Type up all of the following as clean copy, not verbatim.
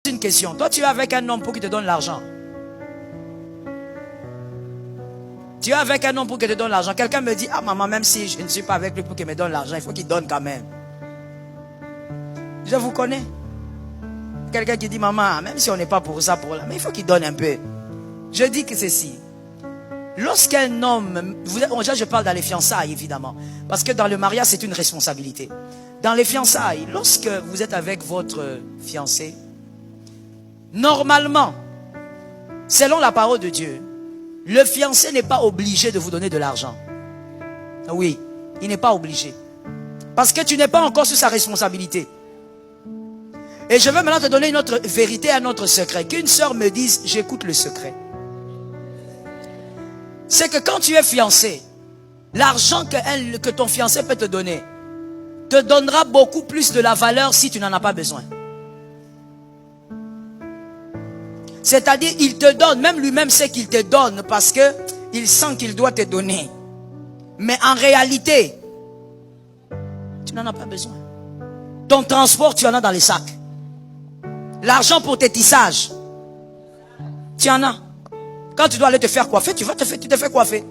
une question. Toi, tu es avec un homme pour qu'il te donne l'argent. Tu es avec un homme pour qu'il te donne l'argent. Quelqu'un me dit, ah maman, même si je ne suis pas avec lui pour qu'il me donne l'argent, il faut qu'il donne quand même. Je vous connais. Quelqu'un qui dit, maman, même si on n'est pas pour ça, pour là, mais il faut qu'il donne un peu. Je dis que ceci. Lorsqu'un homme, je parle dans les fiançailles évidemment, parce que dans le mariage c'est une responsabilité. Dans les fiançailles, lorsque vous êtes avec votre fiancé, normalement, selon la parole de Dieu, le fiancé n'est pas obligé de vous donner de l'argent. Oui, il n'est pas obligé. Parce que tu n'es pas encore sous sa responsabilité. Et je veux maintenant te donner une autre vérité, un autre secret. Qu'une sœur me dise, j'écoute le secret. C'est que quand tu es fiancé, l'argent que ton fiancé peut te donner, te donnera beaucoup plus de la valeur si tu n'en as pas besoin. C'est-à-dire, il te donne, même lui-même sait qu'il te donne parce que il sent qu'il doit te donner. Mais en réalité, tu n'en as pas besoin. Ton transport, tu en as dans les sacs. L'argent pour tes tissages, tu en as. Quand tu dois aller te faire coiffer, tu te fais coiffer.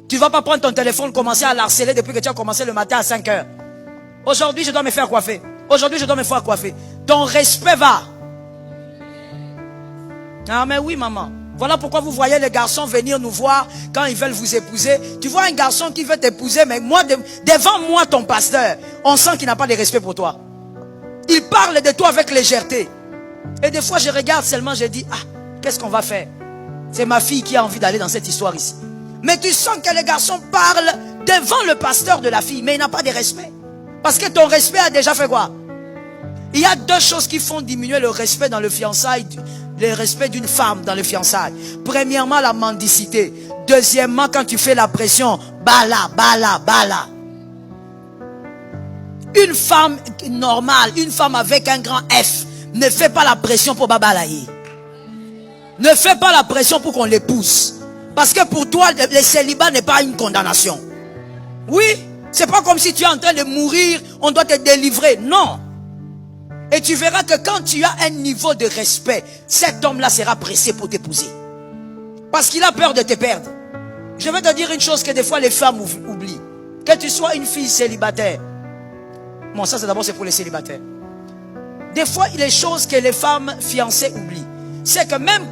Tu ne vas pas prendre ton téléphone, commencer à l'harceler depuis que tu as commencé le matin à 5 heures. Aujourd'hui, je dois me faire coiffer. Aujourd'hui, je dois me faire coiffer. Ton respect va. Ah mais oui maman. Voilà pourquoi vous voyez les garçons venir nous voir quand ils veulent vous épouser. Tu vois un garçon qui veut t'épouser, mais moi, devant moi ton pasteur, on sent qu'il n'a pas de respect pour toi. Il parle de toi avec légèreté. Et des fois je regarde seulement, je dis, ah, qu'est-ce qu'on va faire? C'est ma fille qui a envie d'aller dans cette histoire ici. Mais tu sens que les garçons parlent devant le pasteur de la fille, mais il n'a pas de respect. Parce que ton respect a déjà fait quoi? Il y a deux choses qui font diminuer le respect dans le fiançailles, le respect d'une femme dans le fiançailles. Premièrement, la mendicité. Deuxièmement, quand tu fais la pression, bala, bala, bala. Une femme normale, une femme avec un grand F, ne fait pas la pression pour babalayer. Ne fais pas la pression pour qu'on l'épouse. Parce que pour toi, le célibat n'est pas une condamnation. Oui, c'est pas comme si tu es en train de mourir, on doit te délivrer. Non. Et tu verras que quand tu as un niveau de respect, cet homme-là sera pressé pour t'épouser. Parce qu'il a peur de te perdre. Je vais te dire une chose que des fois les femmes oublient. Que tu sois une fille célibataire. Bon, ça c'est d'abord pour les célibataires. Des fois, les choses que les femmes fiancées oublient. C'est que même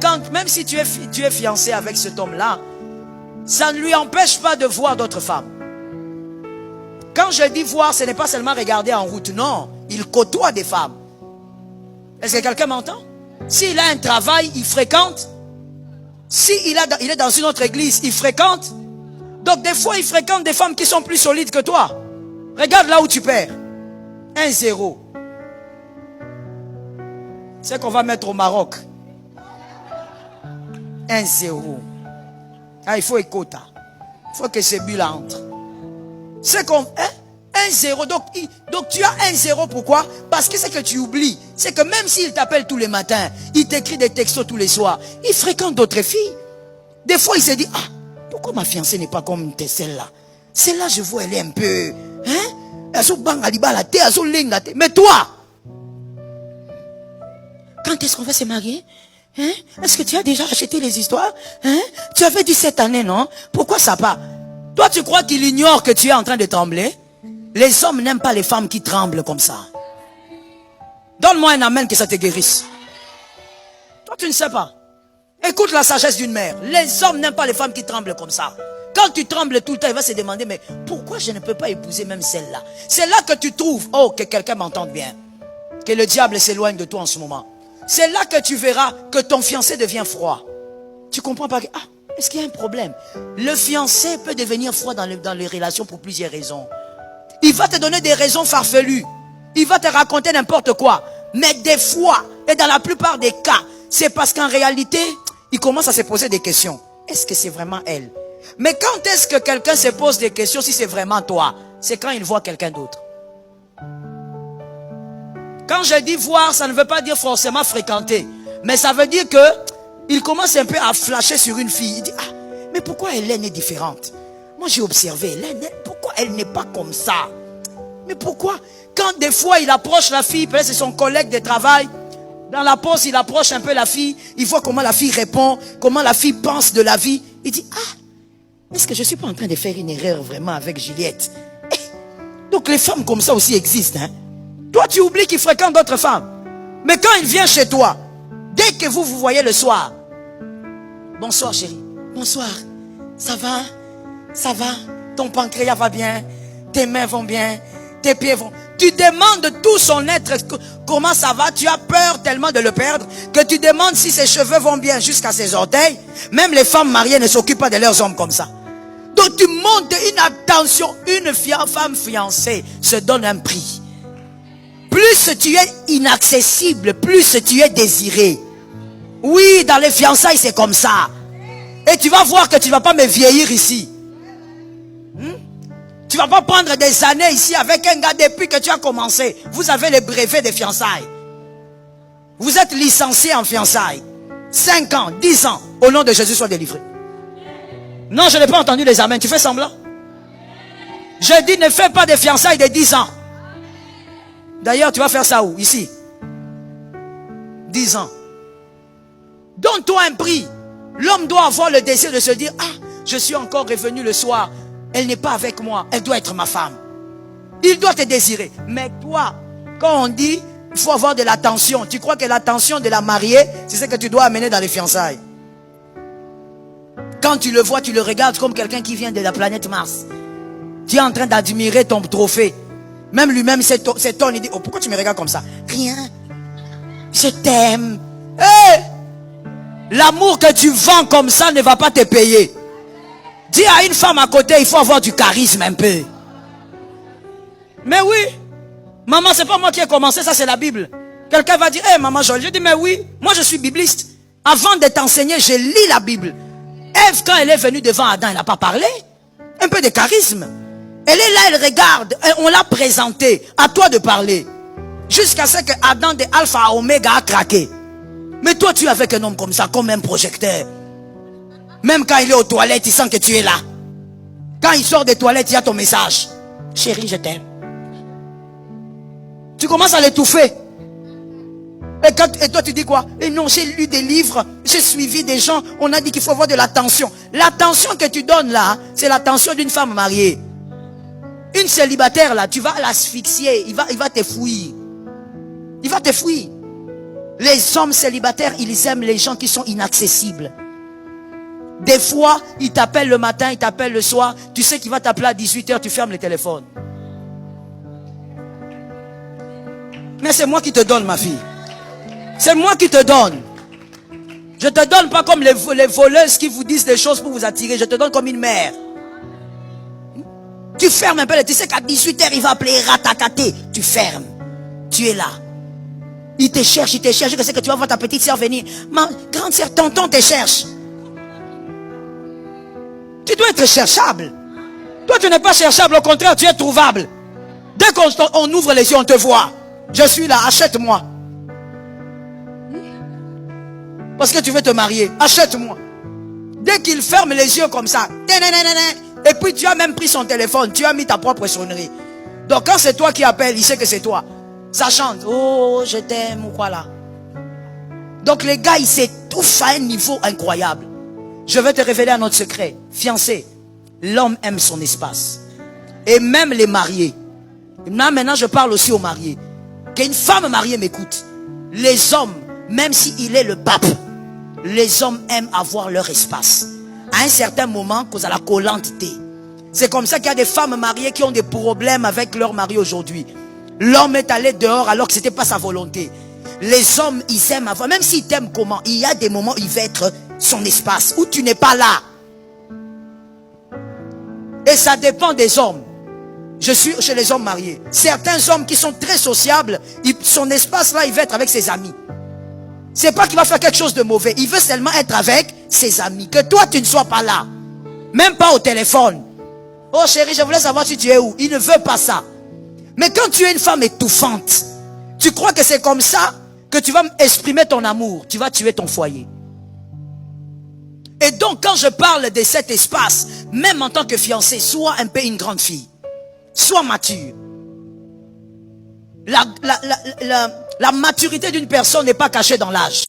si tu es fiancé avec cet homme-là, ça ne lui empêche pas de voir d'autres femmes. Quand je dis voir, ce n'est pas seulement regarder en route, non. Il côtoie des femmes. Est-ce que quelqu'un m'entend? S'il a un travail, il fréquente. S'il est dans une autre église, il fréquente. Donc des fois, il fréquente des femmes qui sont plus solides que toi. Regarde là où tu perds. 1-0. C'est qu'on va mettre au Maroc. 1-0. Ah, il faut écouter. Il faut que ces bulles entrent. C'est qu'on... 1-0. Donc tu as 1-0. Pourquoi? Parce que c'est que tu oublies. C'est que même s'il t'appelle tous les matins, il t'écrit des textos tous les soirs, il fréquente d'autres filles. Des fois, il se dit, ah, pourquoi ma fiancée n'est pas comme celle-là? Celle-là, je vois, elle est un peu... Mais toi, quand est-ce qu'on va se marier? Hein? Est-ce que tu as déjà acheté les histoires? Hein? Tu avais dit cette année, non? Pourquoi ça part? Toi, tu crois qu'il ignore que tu es en train de trembler? Les hommes n'aiment pas les femmes qui tremblent comme ça. Donne-moi un amen que ça te guérisse. Toi, tu ne sais pas. Écoute la sagesse d'une mère. Les hommes n'aiment pas les femmes qui tremblent comme ça. Quand tu trembles tout le temps, il va se demander, mais pourquoi je ne peux pas épouser même celle-là? C'est là que tu trouves, oh, que quelqu'un m'entende bien. Que le diable s'éloigne de toi en ce moment. C'est là que tu verras que ton fiancé devient froid. Tu comprends pas que, ah, est-ce qu'il y a un problème? Le fiancé peut devenir froid dans les relations pour plusieurs raisons. Il va te donner des raisons farfelues. Il va te raconter n'importe quoi. Mais des fois, et dans la plupart des cas, c'est parce qu'en réalité, il commence à se poser des questions. Est-ce que c'est vraiment elle? Mais quand est-ce que quelqu'un se pose des questions si c'est vraiment toi? C'est quand il voit quelqu'un d'autre. Quand je dis voir, ça ne veut pas dire forcément fréquenter. Mais ça veut dire que il commence un peu à flasher sur une fille. Il dit, ah, mais pourquoi Hélène est différente? Moi j'ai observé Hélène, pourquoi elle n'est pas comme ça? Mais pourquoi? Quand des fois il approche la fille, peut-être c'est son collègue de travail, Dans la pause, il approche un peu la fille. Il voit comment la fille répond, comment la fille pense de la vie. Il dit, ah, est-ce que je ne suis pas en train de faire une erreur vraiment avec Juliette? Donc les femmes comme ça aussi existent. Hein? Toi, tu oublies qu'il fréquente d'autres femmes. Mais quand il vient chez toi, dès que vous vous voyez le soir, bonsoir chérie, bonsoir, ça va? Ça va? Ton pancréas va bien? Tes mains vont bien? Tes pieds vont... Tu demandes tout son être, comment ça va? Tu as peur tellement de le perdre que tu demandes si ses cheveux vont bien jusqu'à ses orteils. Même les femmes mariées ne s'occupent pas de leurs hommes comme ça. Donc tu montes une attention. Une femme fiancée se donne un prix. Plus tu es inaccessible, plus tu es désiré. Oui, dans les fiançailles c'est comme ça. Et tu vas voir que tu ne vas pas me vieillir ici. Tu ne vas pas prendre des années ici avec un gars depuis que tu as commencé. Vous avez les brevets des fiançailles. Vous êtes licencié en fiançailles. 5 ans, 10 ans. Au nom de Jésus, sois délivré. Non, je n'ai pas entendu les amens. Tu fais semblant? Je dis, ne fais pas des fiançailles de 10 ans. D'ailleurs, tu vas faire ça où? Ici. 10 ans. Donne-toi un prix. L'homme doit avoir le désir de se dire, ah, je suis encore revenu le soir. Elle n'est pas avec moi. Elle doit être ma femme. Il doit te désirer. Mais toi, quand on dit, il faut avoir de l'attention. Tu crois que l'attention de la mariée, c'est ce que tu dois amener dans les fiançailles. Quand tu le vois, tu le regardes comme quelqu'un qui vient de la planète Mars. Tu es en train d'admirer ton trophée. Même lui-même s'étonne. Il dit, oh, pourquoi tu me regardes comme ça? Rien. Je t'aime. Hey! L'amour que tu vends comme ça ne va pas te payer. Dis à une femme à côté, il faut avoir du charisme un peu. Mais oui. Maman, c'est pas moi qui ai commencé, ça c'est la Bible. Quelqu'un va dire, hey, maman Joël. Je dis, mais oui, moi je suis bibliste. Avant de t'enseigner, je lis la Bible. Ève, quand elle est venue devant Adam, elle n'a pas parlé. Un peu de charisme. Elle est là, elle regarde. On l'a présentée. À toi de parler. Jusqu'à ce que Adam de Alpha à Oméga a craqué. Mais toi, tu es avec un homme comme ça, comme un projecteur. Même quand il est aux toilettes, il sent que tu es là. Quand il sort des toilettes, il y a ton message. Chérie, je t'aime. Tu commences à l'étouffer. Et toi, tu dis quoi? Et non, j'ai lu des livres, j'ai suivi des gens, on a dit qu'il faut avoir de l'attention. L'attention que tu donnes là, c'est l'attention d'une femme mariée. Une célibataire là, tu vas l'asphyxier, il va te fouiller. Il va te fouiller. Les hommes célibataires, ils aiment les gens qui sont inaccessibles. Des fois, il t'appelle le matin, il t'appelle le soir. Tu sais qu'il va t'appeler à 18 h, tu fermes le téléphone. Mais c'est moi qui te donne, ma fille. C'est moi qui te donne. Je te donne pas comme les voleuses qui vous disent des choses pour vous attirer. Je te donne comme une mère. Tu fermes un peu. Tu sais qu'à 18 h, il va appeler ratataté. Tu fermes. Tu es là. Il te cherche, il te cherche. Je sais que tu vas voir ta petite soeur venir. Ma grande soeur, tonton te cherche. Tu dois être cherchable. Toi, tu n'es pas cherchable. Au contraire, tu es trouvable. Dès qu'on ouvre les yeux, on te voit. Je suis là, achète-moi. Parce que tu veux te marier, achète-moi. Dès qu'il ferme les yeux comme ça, et puis tu as même pris son téléphone, tu as mis ta propre sonnerie. Donc quand c'est toi qui appelles, il sait que c'est toi. Ça chante, oh je t'aime ou quoi là. Donc les gars, ils s'étouffent à un niveau incroyable. Je vais te révéler un autre secret. Fiancé, l'homme aime son espace. Et même les mariés. Maintenant je parle aussi aux mariés. Qu'une femme mariée m'écoute. Les hommes, même s'il est le pape, les hommes aiment avoir leur espace. À un certain moment, cause à la collantité. C'est comme ça qu'il y a des femmes mariées qui ont des problèmes avec leur mari aujourd'hui. L'homme est allé dehors alors que ce n'était pas sa volonté. Les hommes, ils aiment avoir, même s'ils t'aiment comment, il y a des moments où il va être son espace, où tu n'es pas là. Et ça dépend des hommes. Je suis chez les hommes mariés. Certains hommes qui sont très sociables, son espace là, il va être avec ses amis. C'est pas qu'il va faire quelque chose de mauvais. Il veut seulement être avec ses amis. Que toi, tu ne sois pas là. Même pas au téléphone. Oh chérie, je voulais savoir si tu es où. Il ne veut pas ça. Mais quand tu es une femme étouffante, tu crois que c'est comme ça que tu vas exprimer ton amour. Tu vas tuer ton foyer. Et donc, quand je parle de cet espace, même en tant que fiancé, sois un peu une grande fille. Sois mature. La maturité d'une personne n'est pas cachée dans l'âge.